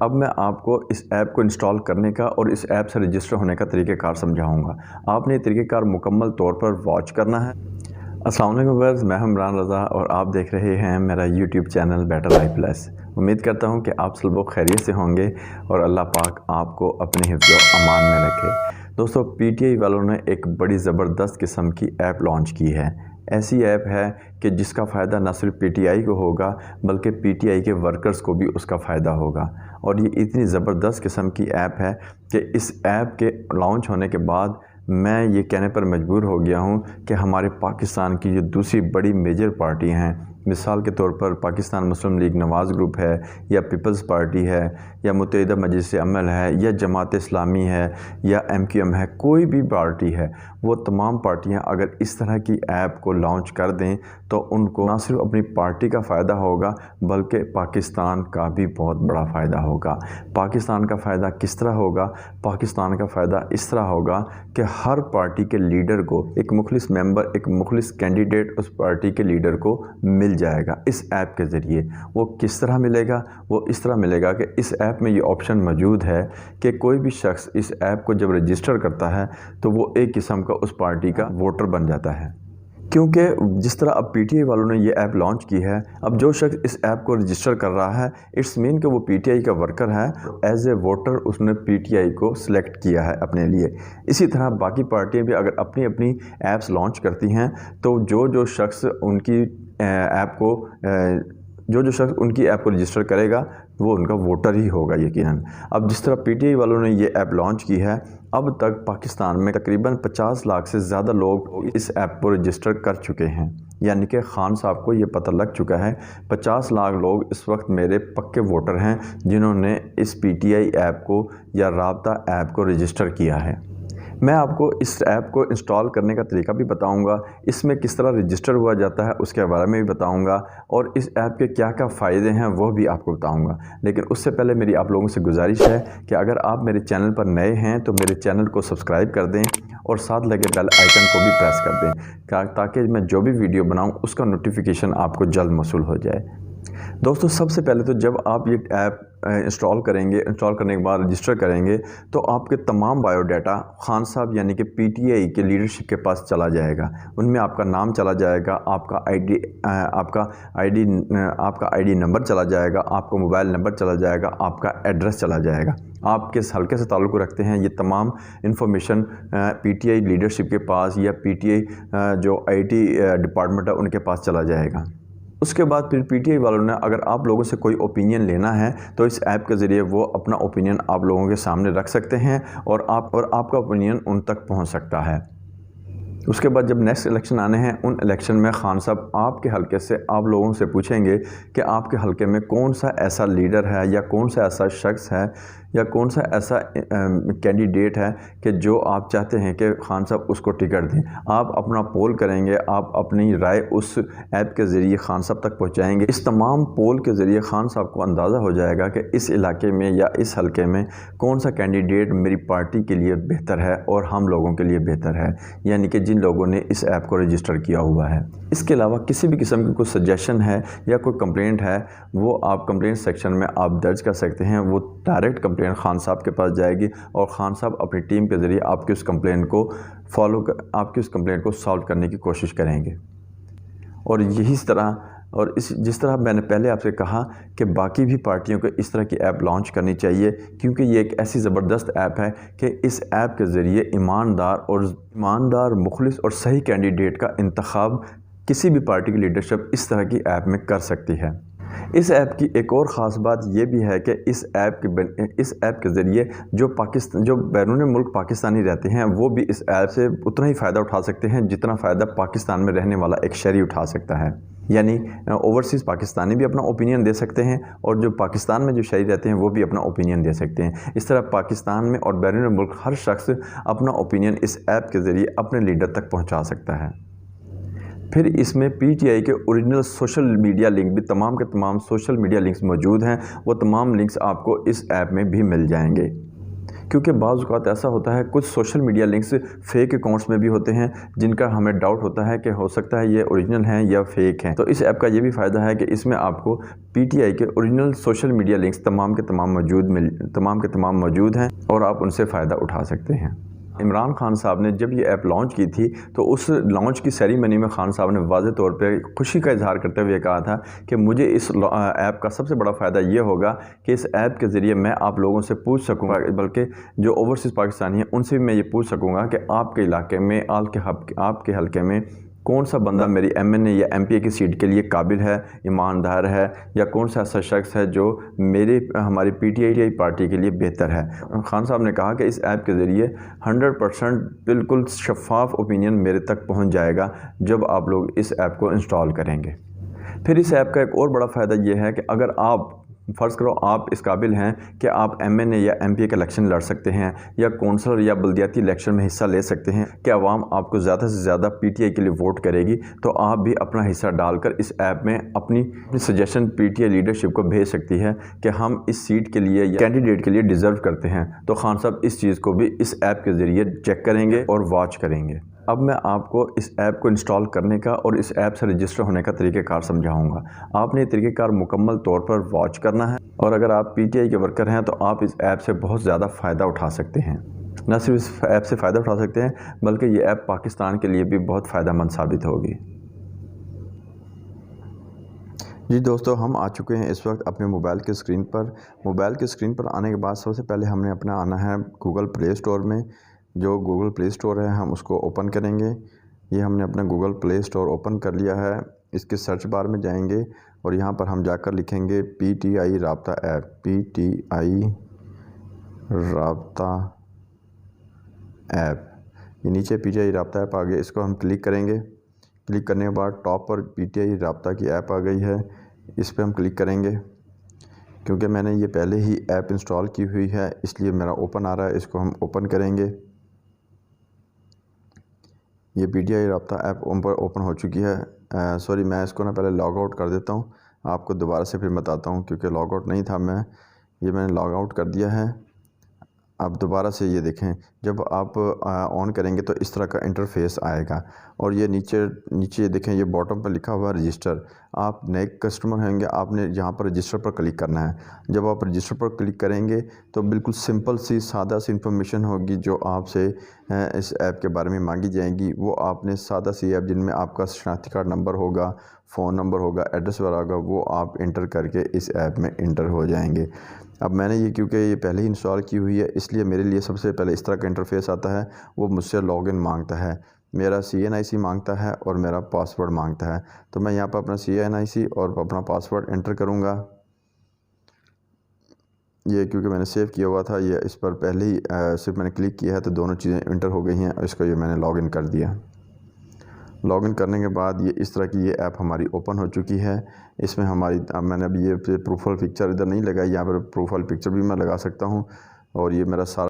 अब मैं आपको इस ऐप को इंस्टॉल करने का और इस ऐप से रजिस्टर होने का तरीक़ेकार समझाऊंगा। आपने ये तरीक़ेकार मुकम्मल तौर पर वॉच करना है। अस्सलाम वालेकुम व्यूअर्स, मैं इमरान रज़ा और आप देख रहे हैं मेरा YouTube channel better life plus. उम्मीद करता हूं कि आप सब लोग खैरियत से होंगे और अल्लाह पाक आपको अपने हिफ्ज़ व अमान में रखे। दोस्तों, पीटीआई वालों ने एक बड़ी ज़बरदस्त किस्म की ऐप लॉन्च की है। ऐसी ऐप है कि जिसका फ़ायदा न सिर्फ पीटीआई को होगा बल्कि पीटीआई के वर्कर्स को भी उसका फ़ायदा होगा। और ये इतनी ज़बरदस्त किस्म की ऐप है कि इस ऐप के लॉन्च होने के बाद मैं ये कहने पर मजबूर हो गया हूँ कि हमारे पाकिस्तान की जो दूसरी बड़ी मेजर पार्टी हैं, मिसाल के तौर पर पाकिस्तान मुस्लिम लीग नवाज़ ग्रुप है या पीपल्स पार्टी है या मुत्तहिदा मजलिस अमल है या जमात इस्लामी है या एमक्यूएम है, कोई भी पार्टी है, वो तमाम पार्टियां अगर इस तरह की ऐप को लॉन्च कर दें तो उनको ना सिर्फ अपनी पार्टी का फ़ायदा होगा बल्कि पाकिस्तान का भी बहुत बड़ा फ़ायदा होगा। पाकिस्तान का फ़ायदा किस तरह होगा? पाकिस्तान का फ़ायदा इस तरह होगा कि हर पार्टी के लीडर को एक मुखलिस मेंबर, एक मुखलिस कैंडिडेट उस पार्टी के लीडर को मिल जाएगा इस ऐप के ज़रिए। वो किस तरह मिलेगा? वो इस तरह मिलेगा कि इस ऐप में ये ऑप्शन मौजूद है कि कोई भी शख्स इस ऐप को जब रजिस्टर करता है तो वो एक किस्म का उस पार्टी का वोटर बन जाता है। क्योंकि जिस तरह अब पीटीआई वालों ने ये ऐप लॉन्च की है, अब जो शख्स इस ऐप को रजिस्टर कर रहा है, इट्स मीन कि वो पीटीआई का वर्कर है, एज ए वोटर उसने पीटीआई को सिलेक्ट किया है अपने लिए। इसी तरह बाकी पार्टियां भी अगर अपनी अपनी ऐप्स लॉन्च करती हैं तो जो शख्स उनकी ऐप को जो शख्स उनकी ऐप को रजिस्टर करेगा वो उनका वोटर ही होगा यकीनन। अब जिस तरह पीटीआई वालों ने ये ऐप लॉन्च की है, अब तक पाकिस्तान में तकरीबन 50 लाख से ज़्यादा लोग इस ऐप को रजिस्टर कर चुके हैं। यानी कि खान साहब को ये पता लग चुका है 50 लाख लोग इस वक्त मेरे पक्के वोटर हैं जिन्होंने इस पीटीआई ऐप को या राब्ता ऐप को रजिस्टर किया है। मैं आपको इस ऐप को इंस्टॉल करने का तरीका भी बताऊंगा, इसमें किस तरह रजिस्टर हुआ जाता है उसके बारे में भी बताऊंगा और इस ऐप के क्या क्या फ़ायदे हैं वो भी आपको बताऊंगा। लेकिन उससे पहले मेरी आप लोगों से गुजारिश है कि अगर आप मेरे चैनल पर नए हैं तो मेरे चैनल को सब्सक्राइब कर दें और साथ लगे बेल आइकन को भी प्रेस कर दें ताकि मैं जो भी वीडियो बनाऊँ उसका नोटिफिकेशन आपको जल्द मौसूल हो जाए। दोस्तों, सबसे पहले तो जब आप ये ऐप इंस्टॉल करेंगे, इंस्टॉल करने के बाद रजिस्टर करेंगे तो आपके तमाम बायोडाटा खान साहब यानी कि पीटीआई के लीडरशिप के पास चला जाएगा। उनमें आपका नाम चला जाएगा, आपका आईडी नंबर चला जाएगा, आपका मोबाइल नंबर चला जाएगा, आपका एड्रेस चला जाएगा। आप किस हल्के से ताल्लुक़ रखते हैं, ये तमाम इन्फॉर्मेशन पीटीआई लीडरशिप के पास या पीटीआई जो आईटी डिपार्टमेंट है उनके पास चला जाएगा। उसके बाद फिर पीटीआई वालों ने अगर आप लोगों से कोई ओपिनियन लेना है तो इस ऐप के ज़रिए वो अपना ओपिनियन आप लोगों के सामने रख सकते हैं और आपका ओपिनियन उन तक पहुंच सकता है। उसके बाद जब नेक्स्ट इलेक्शन आने हैं, उन इलेक्शन में खान साहब आपके हलके से आप लोगों से पूछेंगे कि आपके हलके में कौन सा ऐसा लीडर है या कौन सा ऐसा शख्स है या कौन सा ऐसा कैंडिडेट है कि जो आप चाहते हैं कि खान साहब उसको टिकट दें। आप अपना पोल करेंगे, आप अपनी राय उस ऐप के ज़रिए खान साहब तक पहुंचाएंगे। इस तमाम पोल के ज़रिए खान साहब को अंदाज़ा हो जाएगा कि इस इलाके में या इस हलके में कौन सा कैंडिडेट मेरी पार्टी के लिए बेहतर है और हम लोगों के लिए बेहतर है, यानी कि जिन लोगों ने इस ऐप को रजिस्टर किया हुआ है। इसके अलावा किसी भी किस्म की कोई सजेशन है या कोई कंप्लेंट है वो आप कंप्लेंट सेक्शन में आप दर्ज कर सकते हैं। वो डायरेक्ट कंप्लेंट खान साहब के पास जाएगी और खान साहब अपनी टीम के ज़रिए आपकी उस कंप्लेंट को सॉल्व करने की कोशिश करेंगे। और यही तरह और जिस तरह मैंने पहले आपसे कहा कि बाकी भी पार्टियों को इस तरह की ऐप लॉन्च करनी चाहिए, क्योंकि ये एक ऐसी ज़बरदस्त ऐप है कि इस ऐप के ज़रिए ईमानदार मुखलिस और सही कैंडिडेट का इंतखाब किसी भी पार्टी की लीडरशिप इस तरह की ऐप में कर सकती है। इस ऐप की एक और ख़ास बात यह भी है कि इस ऐप के ज़रिए जो बैरून मुल्क पाकिस्तानी रहते हैं वो भी इस ऐप से उतना ही फ़ायदा उठा सकते हैं जितना फ़ायदा पाकिस्तान में रहने वाला एक शहरी उठा सकता है। यानी ओवरसीज़ पाकिस्तानी भी अपना ओपिनियन दे सकते हैं और जो पाकिस्तान में जो शहरी रहते हैं वो भी अपना ओपिनियन दे सकते हैं। इस तरह पाकिस्तान में और बैरून मुल्क हर शख्स अपना ओपिनियन इस ऐप के ज़रिए अपने लीडर तक पहुँचा सकता है। फिर इसमें पीटीआई के ओरिजिनल सोशल मीडिया लिंक भी तमाम के तमाम सोशल मीडिया लिंक्स मौजूद हैं। वो तमाम लिंक्स आपको इस ऐप में भी मिल जाएंगे। क्योंकि बाज़ औक़ात ऐसा होता है कुछ social media links fake accounts में भी होते हैं जिनका हमें डाउट होता है कि हो सकता है ये ओरिजिनल हैं या फ़ेक हैं। तो इस ऐप का ये भी फ़ायदा है कि इसमें आपको पीटीआई के ओरिजिनल सोशल मीडिया लिंक्स तमाम के तमाम मौजूद हैं और आप उनसे फ़ायदा उठा सकते हैं। इमरान खान साहब ने जब ये ऐप लॉन्च की थी तो उस लॉन्च की सेरेमनी में खान साहब ने वाज़ेह तौर पे खुशी का इजहार करते हुए कहा था कि मुझे इस ऐप का सबसे बड़ा फ़ायदा ये होगा कि इस ऐप के ज़रिए मैं आप लोगों से पूछ सकूंगा, बल्कि जो ओवरसीज़ पाकिस्तानी हैं उनसे भी मैं ये पूछ सकूंगा कि आपके इलाके में आपके हल्के में कौन सा बंदा मेरी एमएनए या एमपीए की सीट के लिए काबिल है, ईमानदार है, या कौन सा ऐसा शख्स है जो हमारी पीटीआई पार्टी के लिए बेहतर है। खान साहब ने कहा कि इस ऐप के ज़रिए 100% बिल्कुल शफाफ ओपिनियन मेरे तक पहुंच जाएगा जब आप लोग इस ऐप को इंस्टॉल करेंगे। फिर इस ऐप का एक और बड़ा फ़ायदा ये है कि अगर आप फ़र्ज़ करो आप इस काबिल हैं कि आप एमएनए या एमपीए का इलेक्शन लड़ सकते हैं या कौंसलर या बल्दियाती इलेक्शन में हिस्सा ले सकते हैं कि आवाम आपको ज़्यादा से ज़्यादा पीटीआई के लिए वोट करेगी, तो आप भी अपना हिस्सा डालकर इस ऐप में अपनी सजेशन पीटीआई लीडरशिप को भेज सकती है कि हम इस सीट के लिए या कैंडिडेट के लिए डिज़र्व करते हैं। तो खान साहब इस चीज़ को भी इस ऐप के ज़रिए चेक करेंगे और वॉच करेंगे। अब मैं आपको इस ऐप को इंस्टॉल करने का और इस ऐप से रजिस्टर होने का तरीक़ेकार समझाऊंगा। आपने ये तरीक़ेकार मुकम्मल तौर पर वॉच करना है और अगर आप पीटीआई के वर्कर हैं तो आप इस ऐप से बहुत ज़्यादा फ़ायदा उठा सकते हैं। न सिर्फ इस ऐप से फ़ायदा उठा सकते हैं बल्कि ये ऐप पाकिस्तान के लिए भी बहुत फ़ायदेमंद साबित होगी। जी दोस्तों, हम आ चुके हैं इस वक्त अपने मोबाइल की स्क्रीन पर। मोबाइल की स्क्रीन पर आने के बाद सबसे पहले हमने अपना आना है गूगल प्ले स्टोर में। जो गूगल प्ले स्टोर है हम उसको ओपन करेंगे। ये हमने अपना गूगल प्ले स्टोर ओपन कर लिया है। इसके सर्च बार में जाएंगे और यहाँ पर हम जाकर लिखेंगे पीटीआई राब्ता ऐप, पीटीआई राब्ता ऐप। ये नीचे पीटीआई राब्ता ऐप आ गया, इसको हम क्लिक करेंगे। क्लिक करने के बाद टॉप पर पीटीआई राब्ता की ऐप आ गई है, इस पर हम क्लिक करेंगे। क्योंकि मैंने ये पहले ही ऐप इंस्टॉल की हुई है इसलिए मेरा ओपन आ रहा है, इसको हम ओपन करेंगे। ये पीटीआई राब्ता ऐप ओपन हो चुकी है। सॉरी, मैं इसको ना पहले लॉग आउट कर देता हूँ, आपको दोबारा से फिर बताता हूँ क्योंकि लॉग आउट नहीं था मैंने लॉग आउट कर दिया है। आप दोबारा से ये देखें, जब आप ऑन करेंगे तो इस तरह का इंटरफेस आएगा और ये नीचे देखें, ये बॉटम पर लिखा हुआ है रजिस्टर। आप नए कस्टमर होंगे, आपने यहाँ पर रजिस्टर पर क्लिक करना है। जब आप रजिस्टर पर क्लिक करेंगे तो बिल्कुल सिंपल सी सादा सी इन्फॉर्मेशन होगी जो आपसे इस ऐप के बारे में मांगी जाएंगी। वो आपने सादा सी ऐप जिनमें आपका शनाख्ती कार्ड नंबर होगा, फ़ोन नंबर होगा, एड्रेस वगैरह होगा, वो आप इंटर करके इस ऐप में इंटर हो जाएंगे। अब मैंने ये क्योंकि ये पहले ही इंस्टॉल की हुई है इसलिए मेरे लिए सबसे पहले इस तरह का इंटरफेस आता है। वो मुझसे लॉगिन मांगता है, मेरा CNIC मांगता है और मेरा पासवर्ड मांगता है। तो मैं यहाँ पर अपना CNIC और अपना पासवर्ड एंटर करूँगा। ये क्योंकि मैंने सेव किया हुआ था, ये इस पर पहले ही सिर्फ मैंने क्लिक किया है तो दोनों चीज़ें इंटर हो गई हैं और इसको ये मैंने लॉगिन कर दिया। लॉगिन करने के बाद ये इस तरह की ये ऐप हमारी ओपन हो चुकी है। इसमें मैंने अभी ये प्रोफाइल पिक्चर इधर नहीं लगाई, यहाँ पर प्रोफाइल पिक्चर भी मैं लगा सकता हूँ और ये मेरा सारा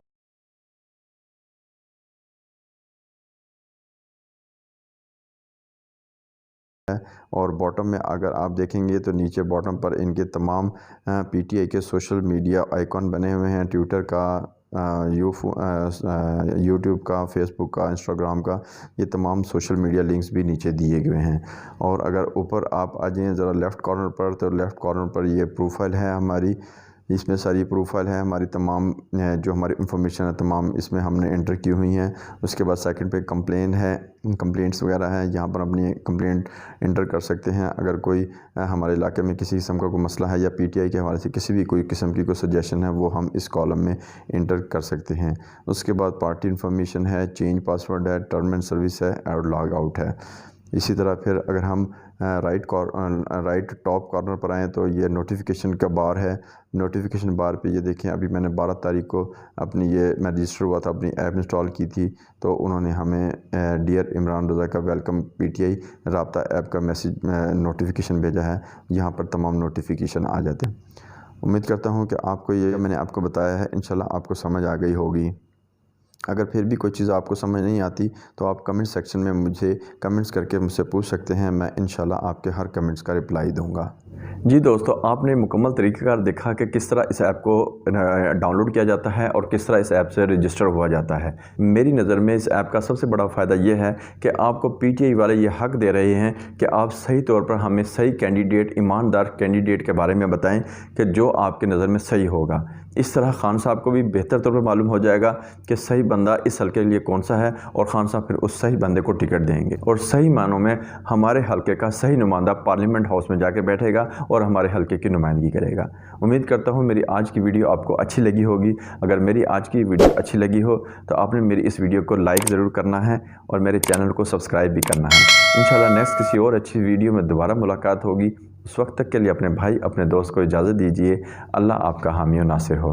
और बॉटम में अगर आप देखेंगे तो नीचे बॉटम पर इनके तमाम पीटीआई के सोशल मीडिया आइकॉन बने हुए हैं। ट्विटर का, यूट्यूब का, फेसबुक का, इंस्टाग्राम का, ये तमाम सोशल मीडिया लिंक्स भी नीचे दिए गए हैं। और अगर ऊपर आप आ जाएँ ज़रा लेफ़्ट कॉर्नर पर, तो लेफ़्ट कॉर्नर पर ये प्रोफाइल है हमारी, इसमें सारी प्रोफाइल है हमारी, तमाम जो हमारी इंफॉर्मेशन है तमाम इसमें हमने एंटर की हुई हैं। उसके बाद सेकंड पे कंप्लेन है, कंप्लेंट्स वगैरह हैं, यहाँ पर अपनी कंप्लेंट एंटर कर सकते हैं। अगर कोई हमारे इलाके में किसी किस्म का कोई मसला है या पीटीआई के हवाले से किसी भी कोई किस्म की कोई सजेशन है वो हम इस कॉलम में एंटर कर सकते हैं। उसके बाद पार्टी इन्फॉर्मेशन है, चेंज पासवर्ड है, टर्म एंड सर्विस है और लॉग आउट है। इसी तरह फिर अगर हम राइट टॉप कॉर्नर पर आएँ तो ये नोटिफिकेशन का बार है। नोटिफिकेशन बार पे ये देखें, अभी मैंने 12 तारीख को मैं रजिस्टर हुआ था, अपनी ऐप इंस्टॉल की थी, तो उन्होंने हमें डियर इमरान रज़ा का वेलकम पीटीआई राब्ता ऐप का मैसेज नोटिफिकेशन भेजा है। यहाँ पर तमाम नोटिफिकेशन आ जाते हैं। उम्मीद करता हूँ कि आपको ये मैंने आपको बताया है इंशाल्लाह आपको समझ आ गई होगी। अगर फिर भी कोई चीज़ आपको समझ नहीं आती तो आप कमेंट सेक्शन में मुझे कमेंट्स करके मुझसे पूछ सकते हैं। मैं इंशाल्लाह आपके हर कमेंट्स का रिप्लाई दूंगा। जी दोस्तों, आपने मुकम्मल तरीक़ेकार देखा कि किस तरह इस ऐप को डाउनलोड किया जाता है और किस तरह इस ऐप से रजिस्टर हुआ जाता है। मेरी नज़र में इस ऐप का सबसे बड़ा फ़ायदा ये है कि आपको पीटीआई वाले ये हक़ दे रहे हैं कि आप सही तौर पर हमें सही कैंडिडेट, ईमानदार कैंडिडेट के बारे में बताएं कि जो आपकी नज़र में सही होगा। इस तरह खान साहब को भी बेहतर तौर पर मालूम हो जाएगा कि सही बंदा इस हल्के के लिए कौन सा है और खान साहब फिर उस सही बंदे को टिकट देंगे और सही मानों में हमारे हल्के का सही नुमाइंदा पार्लियामेंट हाउस में जाकर बैठेगा और हमारे हल्के की नुमाइंदगी करेगा। उम्मीद करता हूँ मेरी आज की वीडियो आपको अच्छी लगी होगी। अगर मेरी आज की वीडियो अच्छी लगी हो तो आपने मेरी इस वीडियो को लाइक ज़रूर करना है और मेरे चैनल को सब्सक्राइब भी करना है। इंशाल्लाह नेक्स्ट किसी और अच्छी वीडियो में दोबारा मुलाकात होगी। उस वक्त तक के लिए अपने भाई, अपने दोस्त को इजाज़त दीजिए। अल्लाह आपका हामी और नासिर हो।